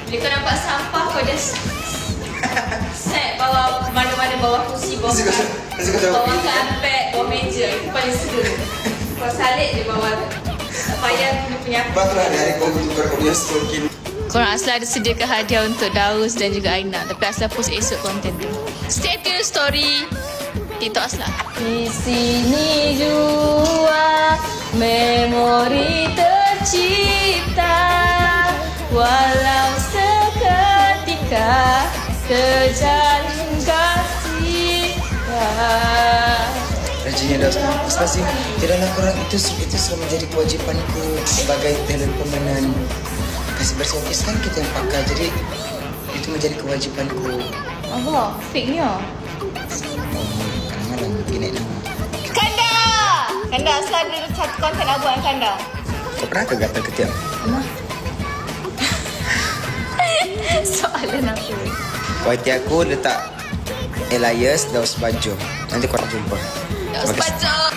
Bila kau nampak sampah, kau just set bawah mana-mana, bawah kursi, bawah karpet, bawah meja. Itu paling seru. Kau salib je bawah tu. Tak payah dia punya apa. Lepas tu hari-hari kau tukar kau punya stalking. Korang Asla ada sediakan hadiah untuk Daus dan juga Aina. Tapi Asla post esok konten tu. Stay tune story TikTok Asla. Di sini jua memori tercipta, walau seketika terjalin kasih. Rajinnya dah pasti tidaklah korang itu sudah menjadi kewajipanku sebagai talent permainan. Kasih bersofis kan kita yang pakai, jadi itu menjadi kewajipanku. Allah, fake-nya. Kadang-kadang gini nama. Kanda! Kanda, Asla ada satu konten nak buat dengan Kanda. Kau pernah ke gatal ketiak? Soalan apa? YT aku letak Elias Daus Bajo. Nanti korang jumpa. Daus Bajo!